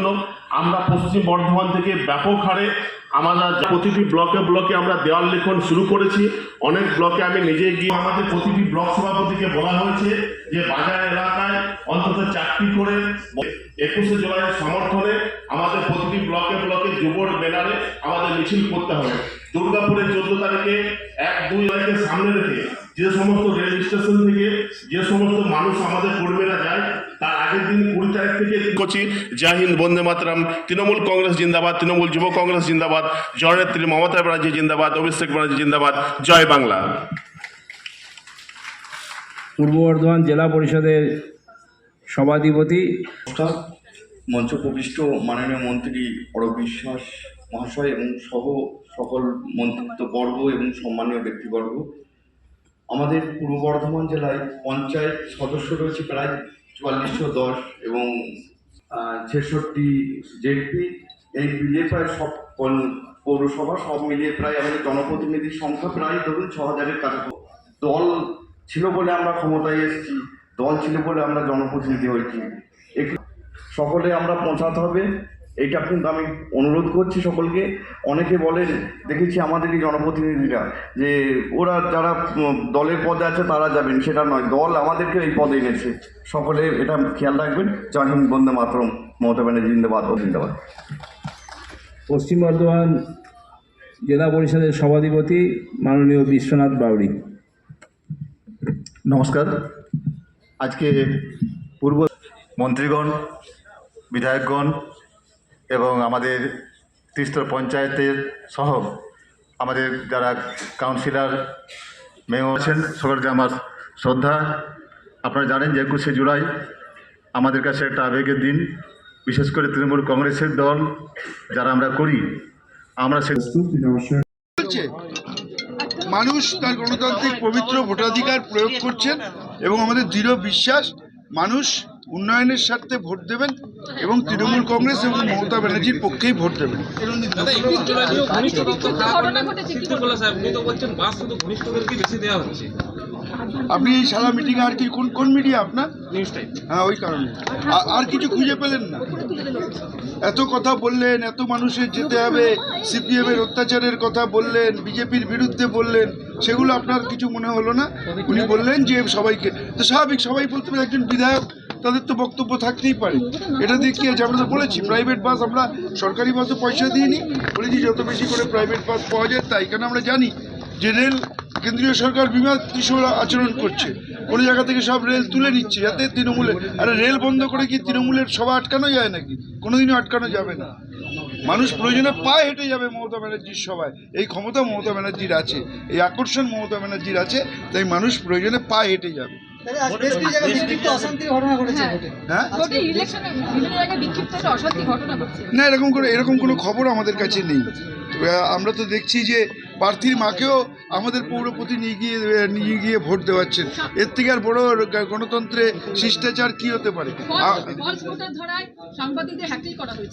জন্য আমরা পশ্চিম বর্ধমান থেকে ব্যাপক হারে আমরা প্রতিটি ব্লকে ব্লকে আমরা দেওয়াল লিখন শুরু করেছি। অনেক ব্লকে আমি নিজে গিয়ে আমাদের প্রতিটি ব্লক সভাপতিকে বলা হয়েছে যে বাজার এলাকায় অন্তত 4টি করে 21শে জুলাইয়ের সমর্থনে আমাদের প্রতিটি ব্লকে ব্লকে যুবর ব্যানারে আমাদের মিছিল করতে হবে। দুর্গাপুরের 14 তারিখে 1-2 তারিখের সামনে রেখে যে সমস্ত রেল স্টেশন থেকে যে সমস্ত মানুষ আমাদের কর্মীরা যায় তার আগের দিন 20 তারিখ থেকে করছি। জয় হিন্দ, বন্দে মাতরম। তৃণমূল কংগ্রেস জিন্দাবাদ, তৃণমূল যুব কংগ্রেস জিন্দাবাদ, জননেত্রী মমতা ব্যানার্জি জিন্দাবাদ, অভিষেক ব্যানার্জি জিন্দাবাদ। জয় বাংলা। পূর্ব বর্ধমান জেলা পরিষদের সভাধিপতি মঞ্চ প্রবিষ্ট মাননীয় মন্ত্রী অরূপ বিশ্বাস মহাশয় এবং সহ সকল মন্ত্রিত্ববর্গ এবং সম্মানীয় ব্যক্তিবর্গ, আমাদের পূর্ব বর্ধমান জেলায় পঞ্চায়েত সদস্য রয়েছে প্রায় 4410 এবং 66টি জেডপি, এই মিলিয়ে প্রায় সব পৌরসভা সব মিলিয়ে প্রায় আমাদের জনপ্রতিনিধির সংখ্যা প্রায় ধরুন 6000-এর কাছাকাছি। দল ছিল বলে আমরা ক্ষমতায় এসেছি, দল ছিল বলে আমরা জনপ্রতিনিধি হয়েছি, একটু সকলে আমরা পৌঁছাতে হবে, এইটা কিন্তু আমি অনুরোধ করছি সকলকে। অনেকে বলেন দেখেছি আমাদেরই জনপ্রতিনিধিরা যে ওরা যারা দলের পদে আছে তারা যাবেন, সেটা নয়, দল আমাদেরকে এই পদে এনেছে, সকলে এটা খেয়াল রাখবেন। জয় হিন্দ, বন্দে মাতরম। মমতা ব্যানার্জি জিন্দাবাদ ও জিন্দাবাদ। পশ্চিম বর্ধমান জেলা পরিষদের সভাধিপতি মাননীয় বিশ্বনাথ বাউরি। নমস্কার। আজকে পূর্ব মন্ত্রীগণ, বিধায়কগণ এবং আমাদের ত্রিস্তর পঞ্চায়েতের সহ আমাদের যারা কাউন্সিলর মেয়র আছেন সকলকে আমার শ্রদ্ধা। আপনারা জানেন যে 21শে জুলাই আমাদের কাছে একটা আবেগের দিন, বিশেষ করে তৃণমূল কংগ্রেসের দল যারা আমরা করি, আমরা মানুষ তার গণতান্ত্রিক পবিত্র ভোটাধিকার প্রয়োগ করছেন এবং আমাদের দৃঢ় বিশ্বাস মানুষ উন্নয়নের স্বার্থে ভোট দেবেন এবং তৃণমূল কংগ্রেস এবং মমতা ব্যানার্জির পক্ষেই ভোট দেবেন। আপনি এই সারা মিটিং আর কি কোন মিডিয়া আপনার? হ্যাঁ, ওই কারণে আর কিছু খুঁজে পেলেন না। এত কথা বললেন, এত মানুষের যেতে হবে, সিপিএমের অত্যাচারের কথা বললেন, বিজেপির বিরুদ্ধে বললেন, সেগুলো আপনার কিছু মনে হলো না। উনি বললেন যে সবাইকে, তো স্বাভাবিক সবাই বলতে পারে, একজন বিধায়ক তাদের তো বক্তব্য থাকতেই পারে। এটা দিয়ে কি আছে, আমরা তো বলেছি প্রাইভেট বাস, আমরা সরকারি বাসে পয়সা দিইনি, বলেছি যত বেশি করে প্রাইভেট বাস পাওয়া যায় তাই, কারণ আমরা জানি যে রেল কেন্দ্রীয় সরকার বিমাত্রিসূল আচরণ করছে, কোনো জায়গা থেকে সব রেল তুলে নিচ্ছে যাতে তৃণমূলের, আরে রেল বন্ধ করে কি তৃণমূলের সভা আটকানো যায় নাকি? কোনোদিনও আটকানো যাবে না। মানুষ প্রয়োজনে পায়ে হেঁটে যাবে মমতা ব্যানার্জির সভায়, এই ক্ষমতা মমতা ব্যানার্জির আছে, এই আকর্ষণ মমতা ব্যানার্জির আছে, তাই মানুষ প্রয়োজনে পায়ে হেঁটে যাবে। না, এরকম কোনো খবর আমাদের কাছে নেই। আমরা তো দেখছি যে প্রার্থীর মাকেও আমাদের পৌরপতি নিয়ে গিয়ে ভোট দেওয়াচ্ছেন, এর থেকে আর বড় গণতন্ত্রে শিষ্টাচার কি হতে পারে?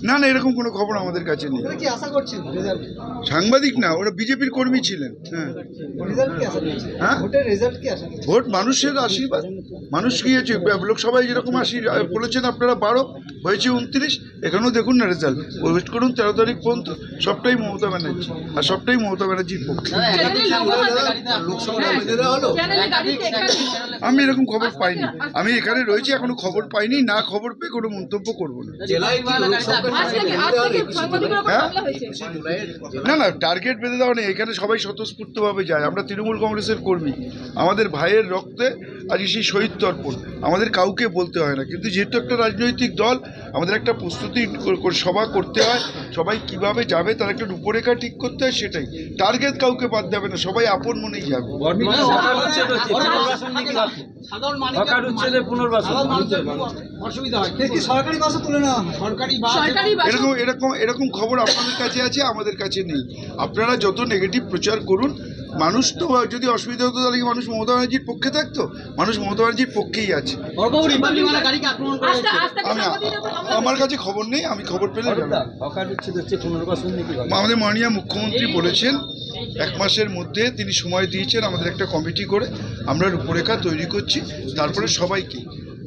না, এরকম কোনো খবর আমাদের কাছে নেই। সাংবাদিক না, ওরা বিজেপির কর্মী ছিলেন। হ্যাঁ, ভোট মানুষের আশীর্বাদ, মানুষ গিয়েছে লোকসভায় যেরকম বলেছেন আপনারা 12 হয়েছে 29, এখানেও দেখুন না রেজাল্ট, ওয়েট করুন 13 তারিখ পর্যন্ত, সবটাই মমতা ব্যানার্জি আর সবটাই মমতা ব্যানার্জির পক্ষে। আমি এরকম খবর পাইনি, আমি এখানে রয়েছি, এখনো খবর পাইনি, না খবর পেয়ে কোনো মন্তব্য করবো না। না, টার্গেট বেঁধে দেওয়া নেই, এখানে সবাই স্বতঃস্ফূর্তভাবে যায়। আমরা তৃণমূল কংগ্রেসের কর্মী, আমাদের ভাইয়ের রক্তে আজ সেই শহীদ তর্পণ, আমাদের কাউকে বলতে হয় না, কিন্তু যেহেতু একটা রাজনৈতিক দল, আমাদের একটা প্রস্তুতি সভা করতে হয়, সবাই কিভাবে যাবে তার একটা রূপরেখা ঠিক করতে হয়, সেটাই। টার্গেট কাউকে বাদ দেবে না, সবাই আপন মনেই যাবে। এরকম খবর আপনাদের কাছে আছে, আমাদের কাছে নেই। আপনারা যত নেগেটিভ প্রচার করুন, মানুষ তো যদি অসুবিধা হতো তাহলে কি মানুষ মমতা ব্যানার্জির পক্ষে থাকতো? মানুষ মমতা ব্যানার্জির পক্ষেই আছে। আমার কাছে খবর নেই, আমি খবর পেলে আমাদের মাননীয় মুখ্যমন্ত্রী বলেছেন 1 মাসের মধ্যে তিনি সময় দিয়েছেন, আমাদের একটা কমিটি করে আমরা রূপরেখা তৈরি করছি, তারপরে সবাইকে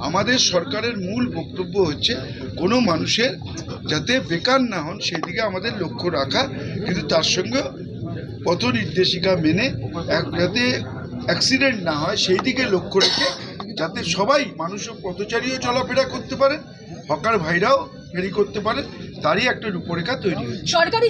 আমাদের সরকারের মূল বক্তব্য হচ্ছে কোনো মানুষের যাতে বেকার না হন সেই দিকে আমাদের লক্ষ্য রাখা, কিন্তু তার সঙ্গে পথ নির্দেশিকা মেনে যাতে অ্যাক্সিডেন্ট না হয় সেই দিকে লক্ষ্য রেখে যাতে সবাই মানুষও পথচারীও চলাফেরা করতে পারে, হকার ভাইরাও ফেরি করতে পারে, তারই একটা রূপরেখা তৈরি হচ্ছে। সরকারি